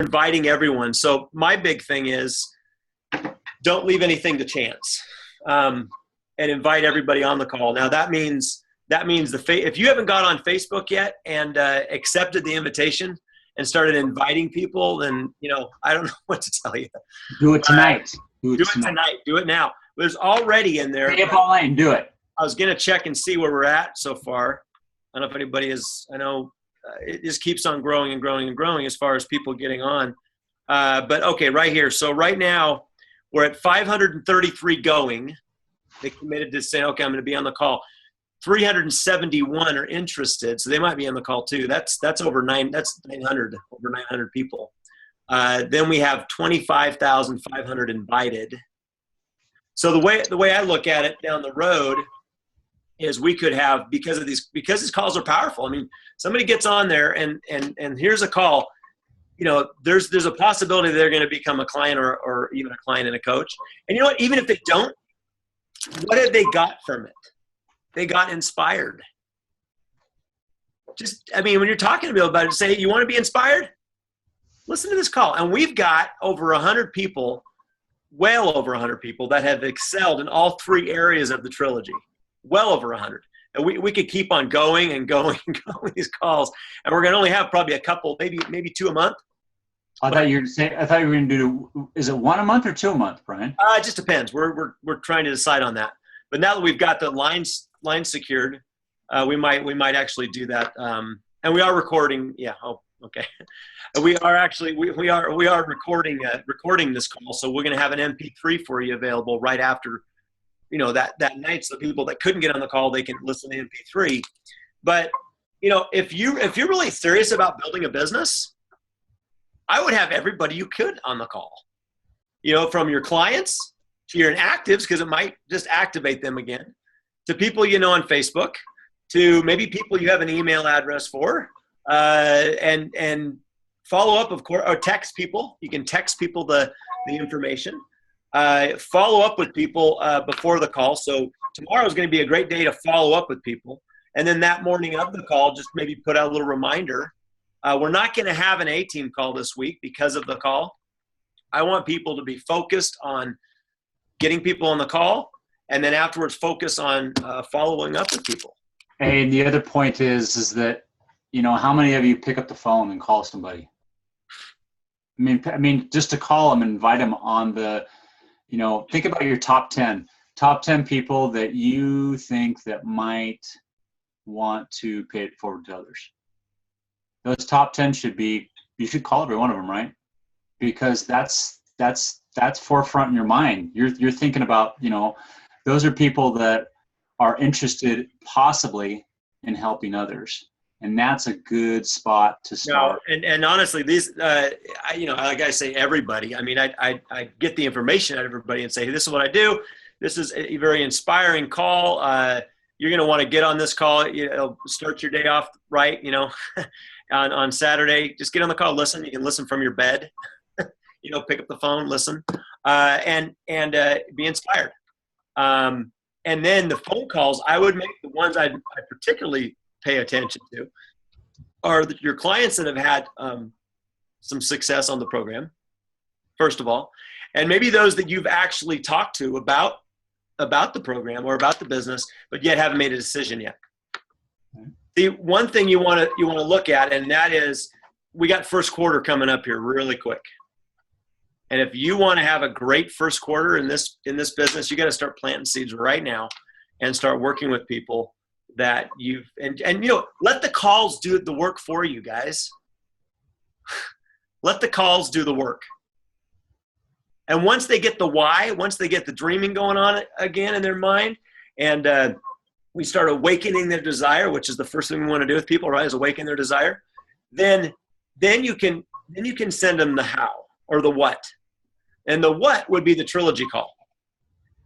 inviting everyone. So my big thing is don't leave anything to chance, and invite everybody on the call. Now that means if you haven't got on Facebook yet and accepted the invitation and started inviting people, then I don't know what to tell you. Do it tonight. Do it tonight. Do it now. There's already in there. Stay up all night and do it. I was going to check and see where we're at so far. I don't know if anybody is. I know it just keeps on growing and growing and growing as far as people getting on. But okay, right here. So right now we're at 533 going. They committed to saying, okay, I'm going to be on the call. 371 are interested, so they might be on the call too. That's over 900, over 900 people. Then we have 25,500 invited. So the way I look at it down the road is we could have, because these calls are powerful. I mean, somebody gets on there and here's a call. There's a possibility they're going to become a client or even a client and a coach. And you know what? Even if they don't, what have they got from it? They got inspired. When you're talking to people about it, say, you want to be inspired? Listen to this call. And we've got over 100 people, well over 100 people that have excelled in all three areas of the trilogy. Well over 100. And we could keep on going and going and going with these calls. And we're going to only have probably a couple, maybe 2 a month. I thought you were going to do, is it 1 a month or 2 a month, Brian? It just depends. We're trying to decide on that. But now that we've got the lines secured, we might actually do that. And we are recording. Yeah. Oh, okay. We are actually we are recording this call, so we're going to have an MP3 for you available right after, that night, so people that couldn't get on the call, they can listen to MP3. But if you're really serious about building a business, I would have everybody you could on the call. From your clients to your inactives, because it might just activate them again, to people on Facebook, to maybe people you have an email address for, and follow up, of course, or text people. You can text people the information. Follow up with people before the call. So tomorrow is going to be a great day to follow up with people. And then that morning of the call, just maybe put out a little reminder. We're not going to have an A-team call this week because of the call. I want people to be focused on getting people on the call, and then afterwards focus on following up with people. And the other point is that, how many of you pick up the phone and call somebody? I mean, just to call them and invite them on the, think about your top 10 people that you think that might want to pay it forward to others. Those top 10 you should call every one of them, right? Because that's forefront in your mind. You're thinking about, those are people that are interested possibly in helping others. And that's a good spot to start. No, and honestly, these, like I say, everybody, I mean, I get the information out of everybody and say, hey, this is what I do. This is a very inspiring call. You're going to want to get on this call, start your day off right, on Saturday. Just get on the call, listen. You can listen from your bed, pick up the phone, listen, and be inspired. And then the phone calls, I would make the ones I particularly pay attention to are your clients that have had some success on the program, first of all, and maybe those that you've actually talked to about the program or about the business, but yet haven't made a decision yet. The one thing you want to look at, and that is, we got first quarter coming up here really quick. And if you want to have a great first quarter in this business, you got to start planting seeds right now and start working with people that let the calls do the work for you guys. Let the calls do the work. And once they get the why, once they get the dreaming going on again in their mind, and we start awakening their desire, which is the first thing we want to do with people, right? Is awaken their desire. Then you can send them the how or the what. And the what would be the trilogy call.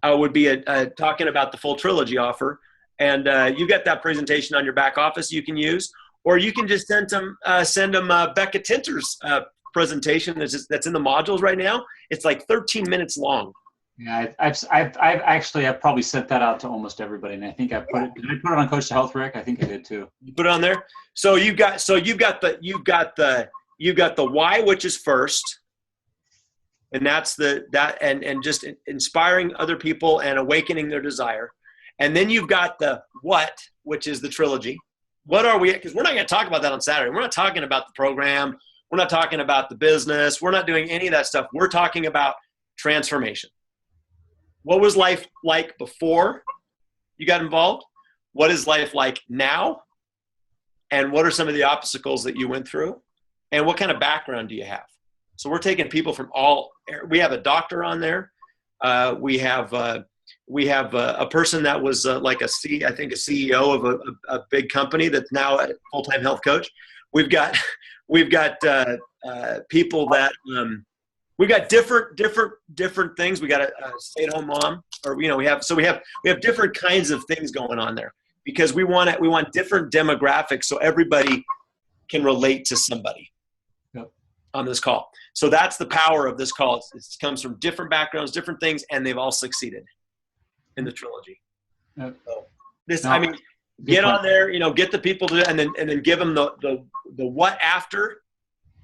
Would be talking about the full trilogy offer. And you got that presentation on your back office you can use, or you can just send them Becca Tinter's presentation that's in the modules right now. It's like 13 minutes long. Yeah, I've probably sent that out to almost everybody, and I think did I put it on Coach to Health, Rick? I think I did too. You put it on there. So you've got the you've got the why, which is first, and that's and just inspiring other people and awakening their desire. And then you've got the what, which is the trilogy. What are we? Because we're not going to talk about that on Saturday. We're not talking about the program. We're not talking about the business. We're not doing any of that stuff. We're talking about transformation. What was life like before you got involved? What is life like now? And what are some of the obstacles that you went through? And what kind of background do you have? So we're taking people from we have a doctor on there. We have a person that was I think a CEO of a big company that's now a full-time health coach. We've got people that we've got different things. We got a stay-at-home mom, or we have different kinds of things going on there, because we want different demographics so everybody can relate to somebody on this call. So that's the power of this call. It comes from different backgrounds, different things, and they've all succeeded in the trilogy. Yep. So get on there, get the people to, and then give them the what after.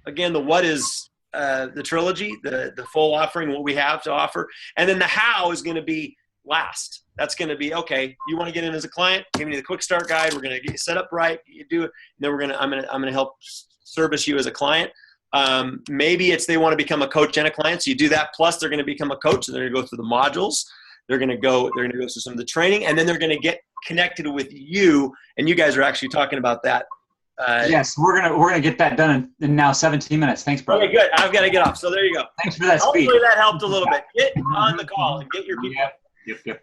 Again, the what is the trilogy, the full offering, what we have to offer, and then the how is going to be last. That's going to be, okay, you want to get in as a client? Give me the quick start guide. We're going to get you set up right. You do it. And then I'm going to help service you as a client. Maybe they want to become a coach and a client. So you do that. Plus they're going to become a coach. So they're going to go through the modules. They're going to go through some of the training, and then they're going to get connected with you. And you guys are actually talking about that. Yes, we're gonna get that done in now 17 minutes. Thanks, brother. Okay, good. I've got to get off. So there you go. Thanks for that speech. Hopefully that helped a little bit. Get on the call and get your people. Yep.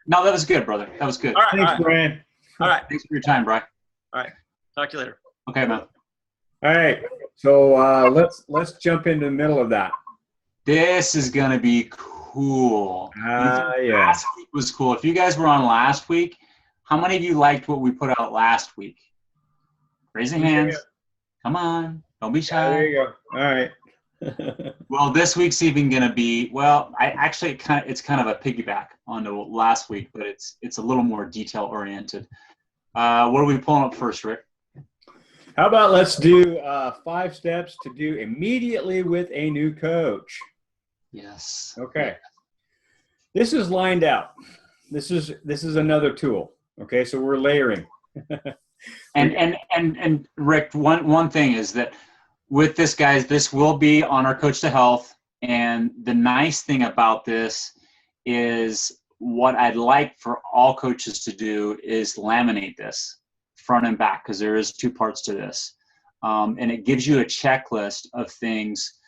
No, that was good, brother. That was good. All right, Thanks, Brian. All right. Thanks for your time, Brian. All right. Talk to you later. Okay, man. All right. So let's jump into the middle of that. This is gonna be cool. Yeah. Last week was cool. If you guys were on last week, how many of you liked what we put out last week? Raise your hands. Come on. Don't be shy. There you go. All right. Well, this week's even going to be, it's kind of a piggyback onto last week, but it's a little more detail oriented. What are we pulling up first, Rick? How about let's do 5 steps to do immediately with a new coach. Yes. Okay. This is lined out. This is another tool. Okay, so we're layering. And Rick, one thing is that with this, guys, this will be on our Coach to Health. And the nice thing about this is what I'd like for all coaches to do is laminate this front and back, because there is 2 parts to this. And it gives you a checklist of things,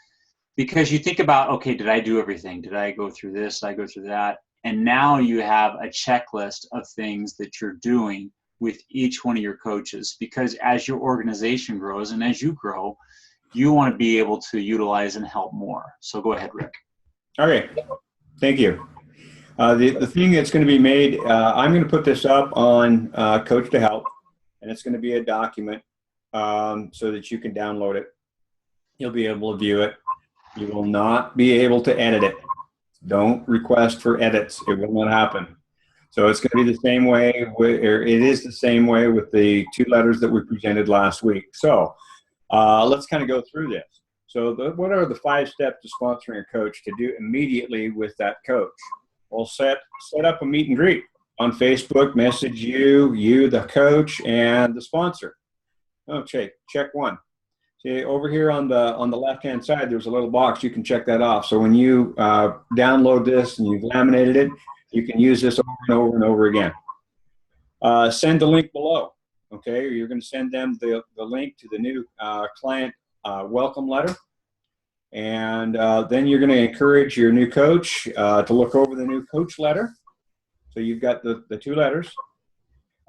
because you think about, okay, did I do everything? Did I go through this? Did I go through that? And now you have a checklist of things that you're doing with each one of your coaches, because as your organization grows and as you grow, you want to be able to utilize and help more. So go ahead, Rick. Okay. Thank you. The thing that's going to be made, I'm going to put this up on Coach to Help, and it's going to be a document so that you can download it. You'll be able to view it. You will not be able to edit it. Don't request for edits. It will not happen. So it's going to be the same way, it is the same way with the 2 letters that we presented last week. So let's kind of go through this. So what are the 5 steps to sponsoring a coach to do immediately with that coach? Well, set up a meet and greet on Facebook, message you, the coach, and the sponsor. Okay, check 1. See, over here on the left-hand side, there's a little box. You can check that off. So when you download this and you've laminated it, you can use this over and over and over again. Send the link below. Okay, you're going to send them the link to the new client welcome letter. And then you're going to encourage your new coach to look over the new coach letter. So you've got the 2 letters.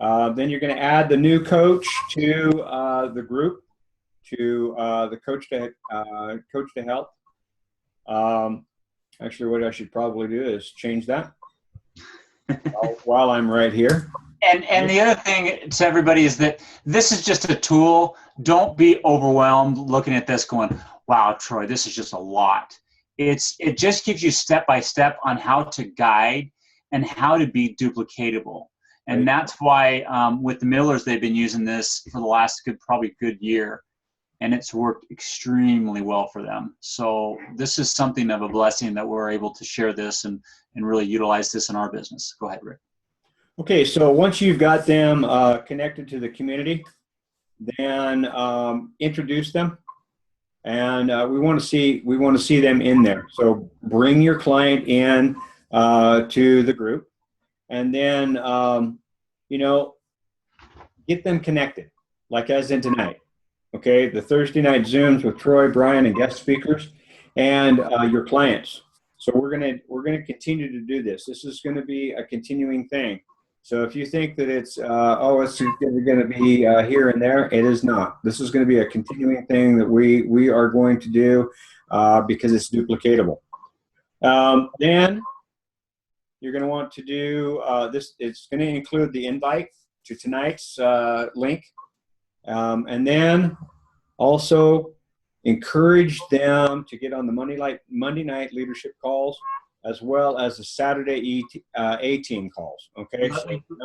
Then you're going to add the new coach to the group, to the Coach to Help. Actually, what I should probably do is change that while I'm right here. And the other thing to everybody is that this is just a tool. Don't be overwhelmed looking at this going, wow, Troy, this is just a lot. It just gives you step-by-step on how to guide and how to be duplicatable. And that's why with the Millers, they've been using this for the last probably good year. and it's worked extremely well for them. So this is something of a blessing that we're able to share this and really utilize this in our business. Go ahead, Rick. Okay, so once you've got them connected to the community, then introduce them, and we want to see them in there. So bring your client in to the group, and then get them connected, like as in tonight. Okay, the Thursday night Zooms with Troy, Brian, and guest speakers, and your clients. So we're gonna continue to do this. This is going to be a continuing thing. So if you think that it's it's going to be here and there, it is not. This is going to be a continuing thing that we are going to do because it's duplicatable. Then you're going to want to do this. It's going to include the invite to tonight's link, and then also encourage them to get on the Monday night leadership calls, as well as the Saturday A-team calls. Okay.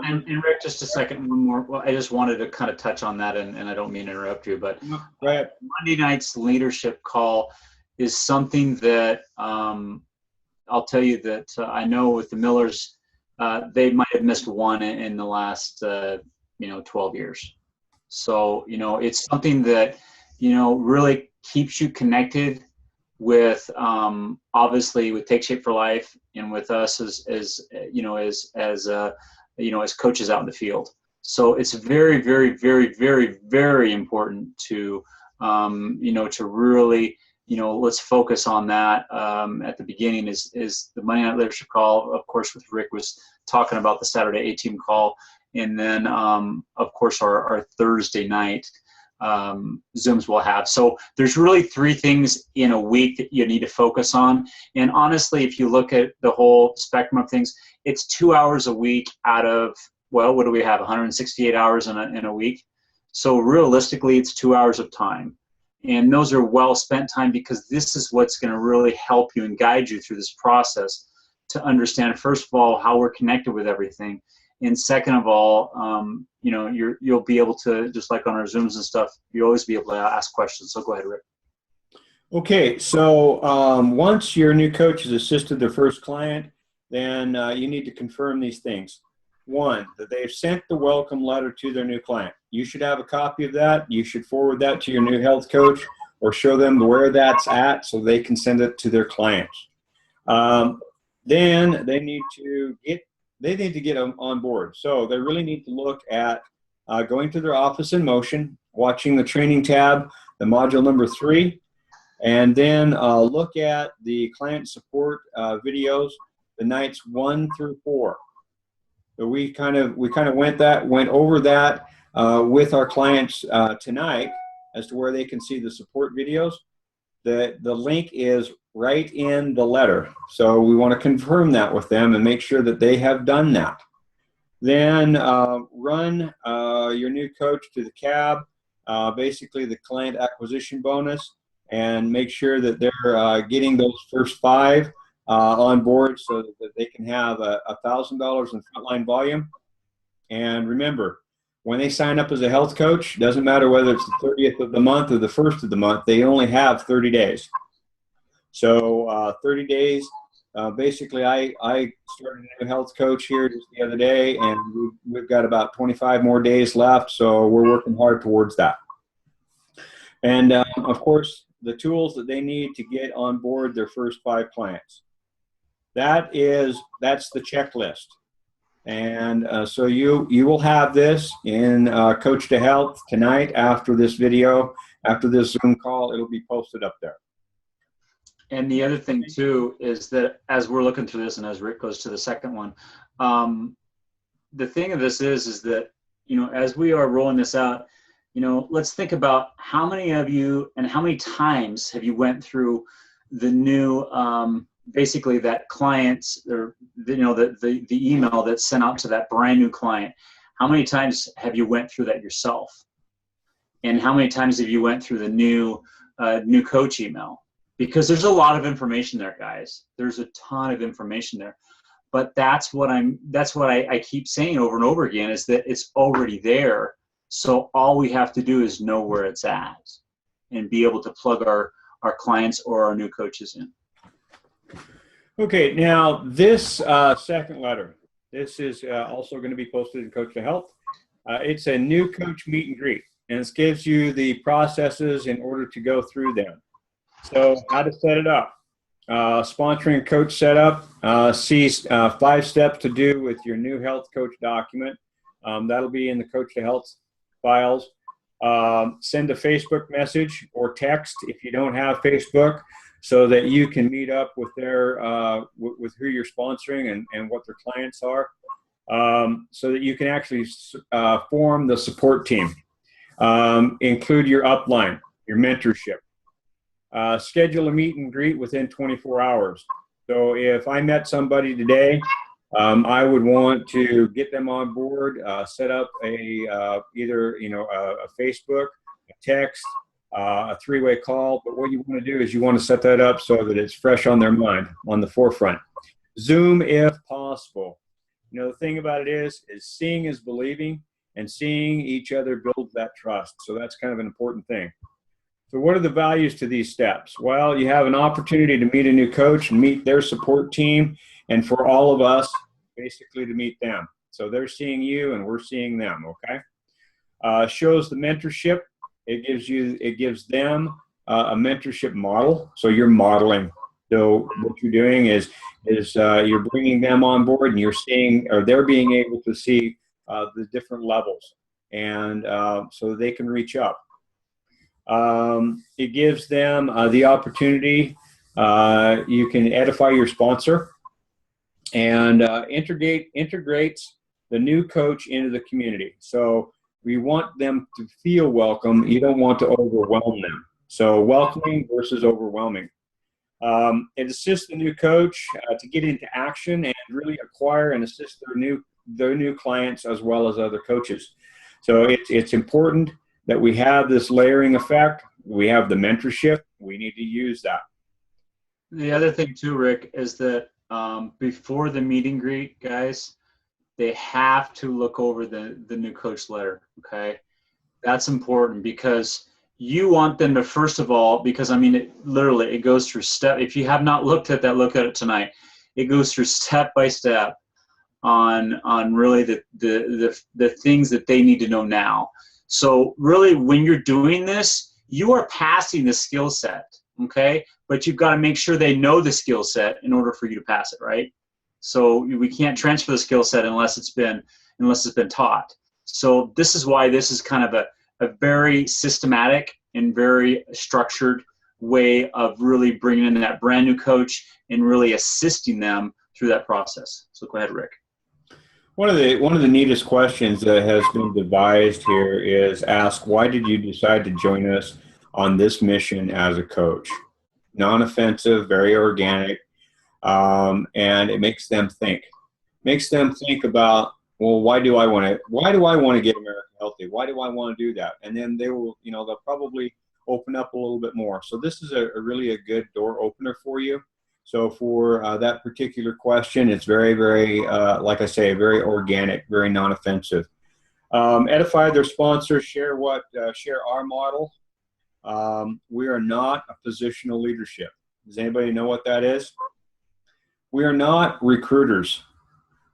And Rick, just a second, one more. Well, I just wanted to kind of touch on that, and I don't mean to interrupt you, but Monday night's leadership call is something that I'll tell you that I know with the Millers, they might have missed one in the last 12 years. So it's something that really keeps you connected with obviously with Take Shape for Life and with us as coaches out in the field. So it's very, very, very, very, very important to to really let's focus on that at the beginning is the Monday night leadership call. Of course, with Rick was talking about the Saturday A-team call, and then of course our Thursday night Zooms will have. So there's really 3 things in a week that you need to focus on. And honestly, if you look at the whole spectrum of things, it's 2 hours a week out of, well, what do we have? 168 hours in a week. So realistically, it's 2 hours of time. And those are well spent time, because this is what's going to really help you and guide you through this process to understand, first of all, how we're connected with everything. And second of all, you'll be able to, just like on our Zooms and stuff, you'll always be able to ask questions. So go ahead, Rick. Okay, so once your new coach has assisted their first client, then you need to confirm these things. 1, that they've sent the welcome letter to their new client. You should have a copy of that. You should forward that to your new health coach or show them where that's at so they can send it to their clients. Then they need to get on board. So they really need to look at going to their Office in Motion, watching the training tab, the module number 3, and then look at the client support videos, the nights 1 through 4. So we kind of went over that with our clients tonight as to where they can see the support videos. The link is right in the letter. So we want to confirm that with them and make sure that they have done that. Then run your new coach to the CAB, basically the client acquisition bonus, and make sure that they're getting those first 5 on board so that they can have $1,000 in frontline volume. And remember, when they sign up as a health coach, doesn't matter whether it's the 30th of the month or the 1st of the month, they only have 30 days. So 30 days, basically I started a new health coach here just the other day, and we've got about 25 more days left, so we're working hard towards that. And of course, the tools that they need to get on board their first 5 clients. That's the checklist. And so you will have this in Coach to Health tonight after this video, after this Zoom call. It'll be posted up there. And the other thing too is that as we're looking through this, and as Rick goes to the second one, the thing of this is that as we are rolling this out, let's think about how many of you and how many times have you went through the new basically that clients or the email that's sent out to that brand new client. How many times have you went through that yourself? And how many times have you went through the new coach email? Because there's a lot of information there, guys. There's a ton of information there. But that's what I keep saying over and over again, is that it's already there. So all we have to do is know where it's at. and be able to plug our clients or our new coaches in. Okay, now this second letter, this is also going to be posted in Coach to Health. It's a new coach meet and greet, and it gives you the processes in order to go through them. So how to set it up. Sponsoring coach setup, sees 5 steps to do with your new health coach document. That'll be in the Coach to Health files. Send a Facebook message or text if you don't have Facebook, so that you can meet up with their with who you're sponsoring and what their clients are, so that you can actually form the support team. Include your upline, your mentorship. Schedule a meet and greet within 24 hours. So if I met somebody today, I would want to get them on board, set up either a Facebook, a text, a 3-way call. But what you want to do is you want to set that up so that it's fresh on their mind, on the forefront. Zoom if possible. The thing about it is seeing is believing, and seeing each other builds that trust. So that's kind of an important thing. So what are the values to these steps? Well, you have an opportunity to meet a new coach and meet their support team, and for all of us, basically to meet them. So they're seeing you and we're seeing them, okay? Shows the mentorship. It gives them a mentorship model. So you're modeling. So what you're doing is you're bringing them on board, and you're seeing, or they're being able to see the different levels, and so they can reach up. It gives them the opportunity. You can edify your sponsor, and integrates the new coach into the community. So we want them to feel welcome. You don't want to overwhelm them. So welcoming versus overwhelming. It assists the new coach to get into action and really acquire and assist their new clients as well as other coaches. So it's important that we have this layering effect. We have the mentorship. We need to use that. The other thing too, Rick, is that before the meet and greet, guys, they have to look over the new coach letter, okay? That's important, because you want them to, first of all, because I mean, it goes through step. If you have not looked at that, look at it tonight. It goes through step by step on really the things that they need to know now. So really, when you're doing this, you are passing the skill set, okay? But you've got to make sure they know the skill set in order for you to pass it, right? So we can't transfer the skill set unless it's been taught. So this is why this is kind of a very systematic and very structured way of really bringing in that brand new coach and really assisting them through that process. So go ahead, Rick. One of the neatest questions that has been devised here is ask, why did you decide to join us on this mission as a coach? Non-offensive, very organic, and it makes them think. Makes them think about, well, why do I want to get America healthy? Why do I want to do that? And then they will, they'll probably open up a little bit more. So this is a really good door opener for you. So for that particular question, it's very, very, like I say, very organic, very non-offensive. Edify their sponsors, share our model. We are not a positional leadership. Does anybody know what that is? We are not recruiters.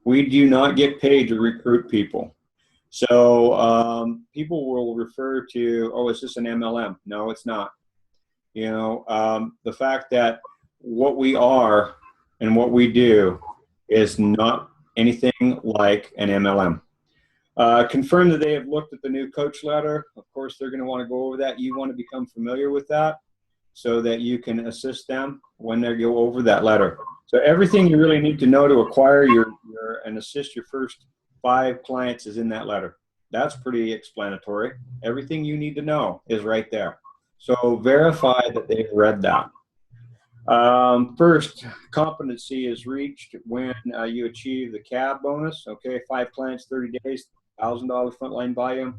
We do not get paid to recruit people. So people will refer to, oh, is this an MLM? No, it's not. The fact that what we are and what we do is not anything like an MLM. Confirm that they have looked at the new coach letter. Of course, they're going to want to go over that. You want to become familiar with that so that you can assist them when they go over that letter. So everything you really need to know to acquire and assist your first 5 clients is in that letter. That's pretty explanatory. Everything you need to know is right there. So verify that they've read that. First, competency is reached when you achieve the CAB bonus. Okay, 5 clients, 30 days, $1,000 frontline volume.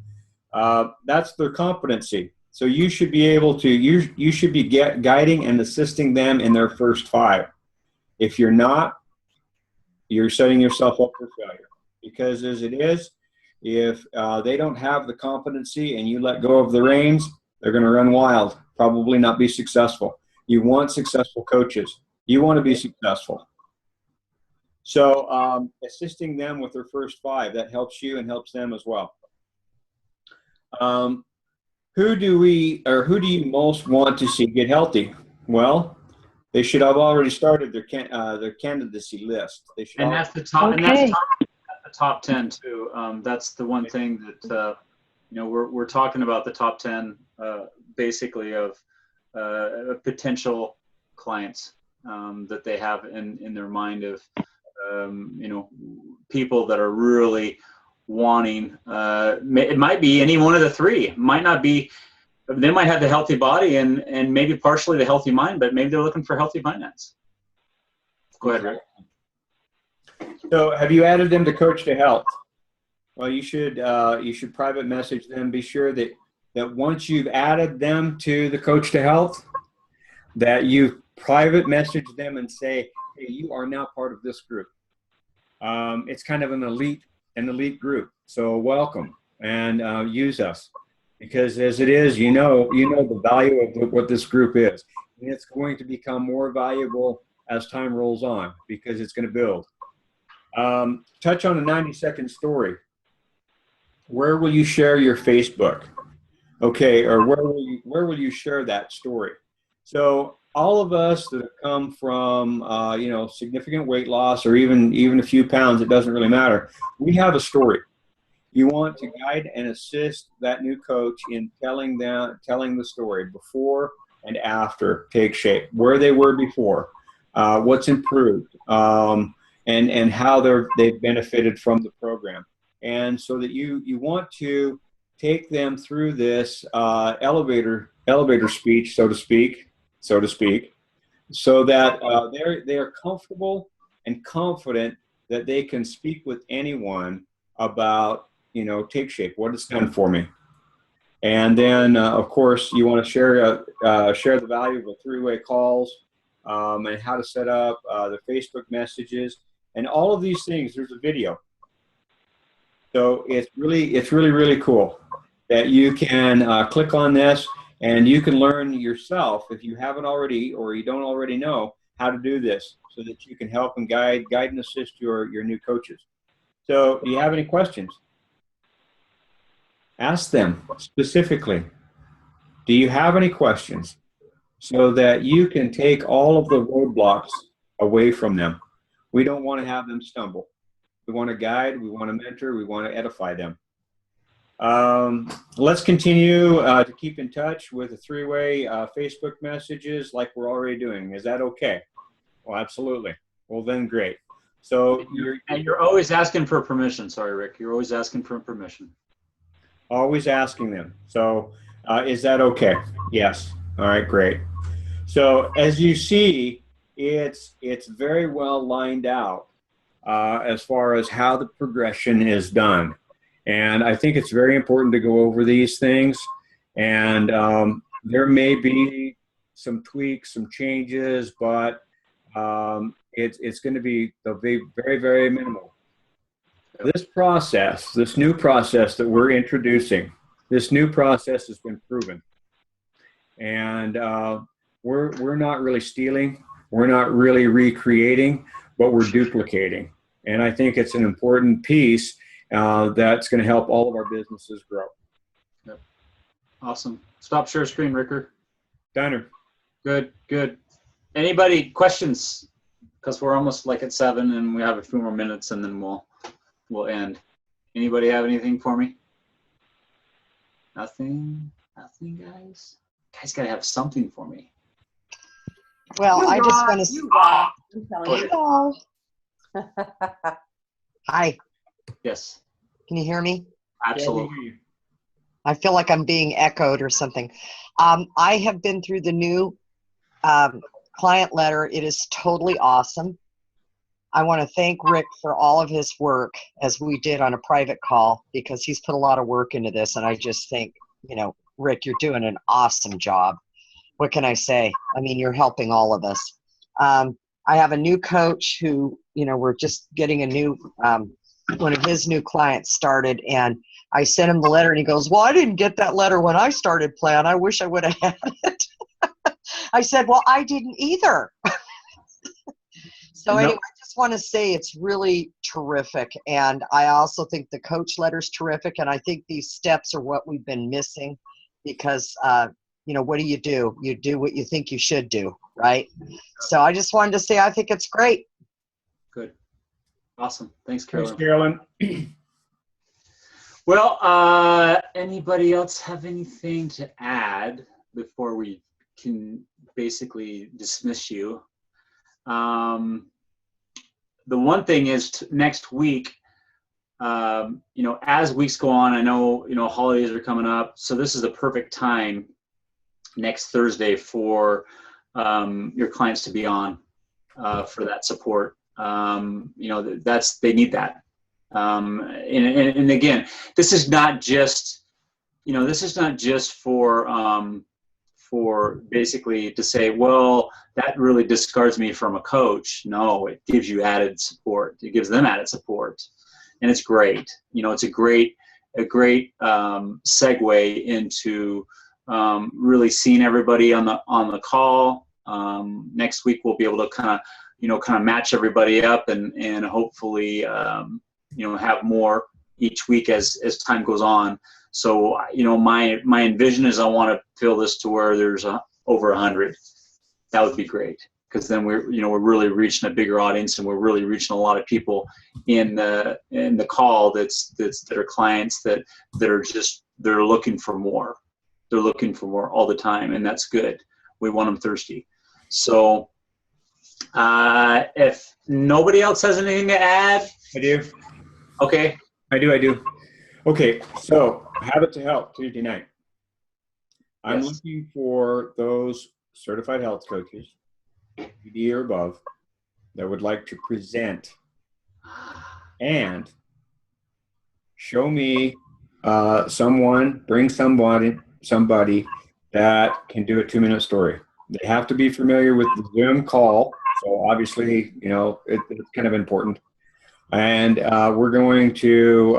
That's their competency. So you should be able to, you should be guiding and assisting them in their first 5. If you're not, you're setting yourself up for failure. Because as it is, if they don't have the competency and you let go of the reins, They're going to run wild, probably not be successful. You want successful coaches. You want to be successful. So assisting them with their first 5, that helps you and helps them as well. Who do you most want to see get healthy? Well, they should have already started their candidacy list. They should. And that's the top. Okay. And that's the top 10 too. That's the one thing that we're talking about, the top 10 basically of potential clients that they have in their mind of people that are really wanting. It might be any one of the 3. It might not be. They might have the healthy body and maybe partially the healthy mind, but maybe they're looking for healthy finance. Go ahead, Rick. So have you added them to Coach to Health? Well, you should private message them. Be sure that once you've added them to the Coach to Health, that you private message them and say, hey, you are now part of this group. It's kind of an elite group. So welcome and use us. Because as it is, you know the value of what this group is. And it's going to become more valuable as time rolls on because it's going to build. Touch on a 90-second story. Where will you share your Facebook? Okay, or where will you share that story? So all of us that have come from significant weight loss or even a few pounds, it doesn't really matter. We have a story. You want to guide and assist that new coach in telling the story before and after Take Shape, where they were before, what's improved, and how they've benefited from the program. And so that you want to take them through this elevator speech, so to speak, so that they are comfortable and confident that they can speak with anyone about Take Shape, what it's done for me. And then, of course, you want to share the value of the 3-way calls and how to set up the Facebook messages and all of these things. There's a video. So it's really cool that you can click on this and you can learn yourself, if you haven't already or you don't already know, how to do this so that you can help and guide and assist your new coaches. So do you have any questions? Ask them specifically. Do you have any questions? So that you can take all of the roadblocks away from them. We don't want to have them stumble. We want to guide, we want to mentor, we want to edify them. Let's continue to keep in touch with the 3-way Facebook messages like we're already doing. Is that okay? Well, absolutely. Well, then great. So you're always asking for permission. Sorry, Rick. You're always asking for permission. Always asking them. So is that okay? Yes. All right, great. So as you see, it's very well lined out as far as how the progression is done. And I think it's very important to go over these things. And there may be some tweaks, some changes, but it's going to be very, very minimal. This process, this new process that we're introducing, this new process has been proven. And we're not really stealing. We're not really recreating, but we're duplicating. And I think it's an important piece that's going to help all of our businesses grow. Yep. Awesome. Stop share screen, Ricker. Diner. Good. Anybody questions? Because we're almost like at 7 and we have a few more minutes and then we'll end. Anybody have anything for me? Nothing, guys. Guys gotta have something for me. Well, I just want to. I'm telling you. Hi, Yes, can you hear me? absolutely. I feel like I'm being echoed or something. I have been through the new client letter. It is totally awesome. I want to thank Rick for all of his work, as we did on a private call, because he's put a lot of work into this. And I just think, Rick, you're doing an awesome job. What can I say? I mean, you're helping all of us. I have a new coach who, we're just getting a new, one of his new clients started, and I sent him the letter, and he goes, "Well, I didn't get that letter when I started Plan. I wish I would have had it." I said, "Well, I didn't either." So No. anyway, I just want to say it's really terrific. And I also think the coach letter's terrific. And I think these steps are what we've been missing because, what do? You do what you think you should do, right? So I just wanted to say I think it's great. Good. Awesome. Thanks, Thanks, Carolyn. Carolyn. Well, anybody else have anything to add before we can basically dismiss you? The one thing is next week, as weeks go on, I know, holidays are coming up. So this is a perfect time next Thursday for your clients to be on for that support. They need that. And again, this is not just for basically to say, well, that really discards me from a coach. No, it gives you added support. It gives them added support, and it's great. It's a great segue into really seeing everybody on the call. Next week we'll be able to kind of match everybody up and hopefully have more each week as time goes on. So, my envision is I want to fill this to where there's over 100. That would be great, because then we're really reaching a bigger audience, and we're really reaching a lot of people in the call that are clients that they're looking for more. They're looking for more all the time, and that's good. We want them thirsty. So, if nobody else has anything to add, I do. okay. I do. Okay, so Habit to Help Tuesday night. I'm Yes. looking for those certified health coaches, PD or above, that would like to present and show me bring somebody that can do a 2-minute story. They have to be familiar with the Zoom call. So obviously, it's kind of important. And we're going to,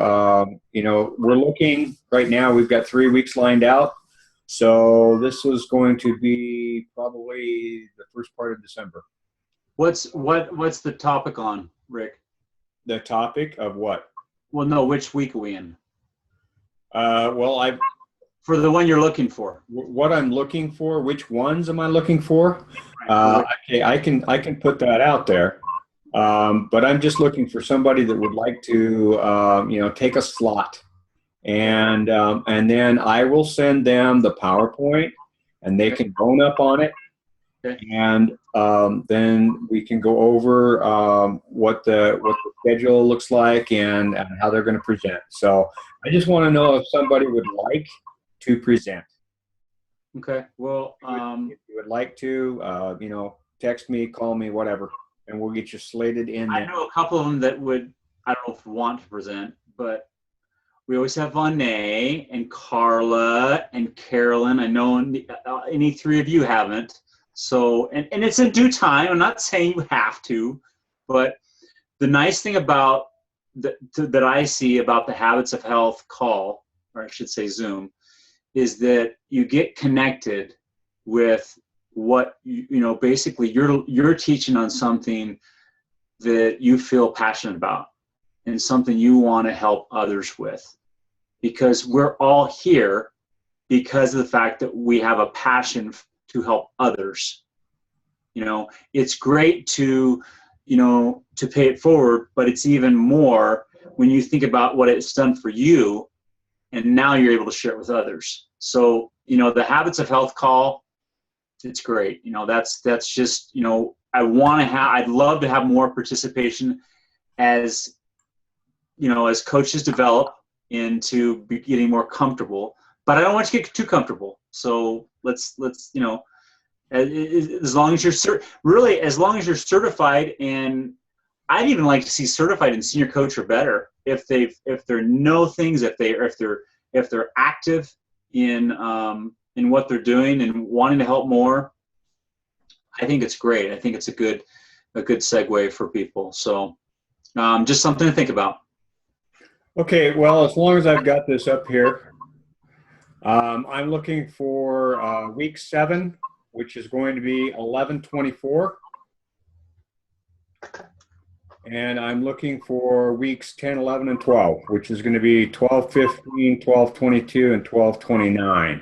we're looking right now, we've got 3 weeks lined out. So this is going to be probably the first part of December. What's the topic on, Rick? The topic of what? Well, no, which week are we in? Well, For the one you're looking for. what I'm looking for, which ones am I looking for? Okay, I can put that out there. But I'm just looking for somebody that would like to, take a slot, and then I will send them the PowerPoint, and they can bone up on it, and then we can go over what the schedule looks like and how they're going to present. So I just want to know if somebody would like to present. Okay. Well, If you would like to, text me, call me, whatever, and we'll get you slated in I there. know a couple of them that would, I don't know if want to present, but we always have Vonnae and Carla and Carolyn. I know any three of you haven't. So, and it's in due time. I'm not saying you have to, but the nice thing about that I see about the Habits of Health call, or I should say Zoom, is that you get connected with what basically you're teaching on something that you feel passionate about and something you want to help others with, because we're all here because of the fact that we have a passion to help others. It's great to pay it forward, but it's even more when you think about what it's done for you, and now you're able to share it with others. So the Habits of Health call, it's great. That's just, I'd love to have more participation as coaches develop into getting more comfortable, but I don't want you to get too comfortable. So let's as long as you're certified, and I'd even like to see certified and senior coach or better if there know things, if they're active in what they're doing and wanting to help more. I think it's great. I think it's a good segue for people. So just something to think about. Okay, well, as long as I've got this up here, I'm looking for week 7, which is going to be 11/24. And I'm looking for weeks 10, 11, and 12, which is going to be 12/15, 12/22, and 12/29.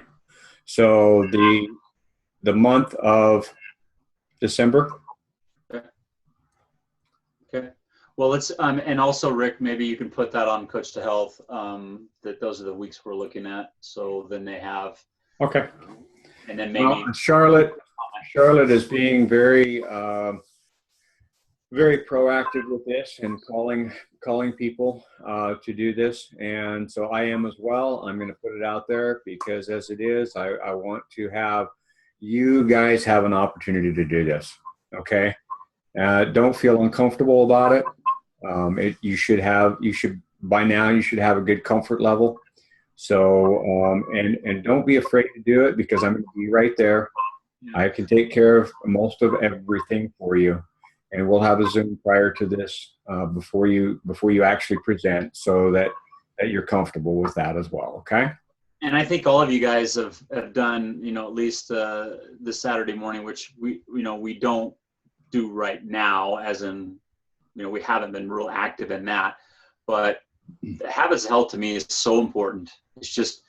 So the month of December. Okay. Well, let's, and also Rick, maybe you can put that on Coach to Health, that those are the weeks we're looking at. So then they have, Okay. and then maybe. Well, Charlotte is being very, very proactive with this and calling people to do this. And so I am as well. I'm going to put it out there because as it is, I want to have you guys have an opportunity to do this. Okay. Don't feel uncomfortable about it. You should by now you should have a good comfort level. So, and don't be afraid to do it because I'm going to be right there. I can take care of most of everything for you. And we'll have a Zoom prior to this before you actually present so that you're comfortable with that as well. Okay. And I think all of you guys have done, at least this Saturday morning, which we don't do right now, as in, we haven't been real active in that, but the habits of health to me is so important. It's just,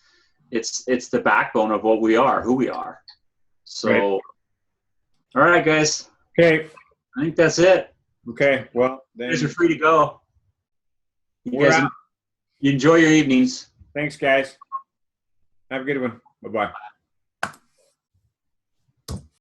it's the backbone of what we are, who we are. So, Right. All right, guys. Okay. I think that's it. Okay. Well, then You guys are free to go. we're out. You enjoy your evenings. Thanks, guys. Have a good one. Bye-bye.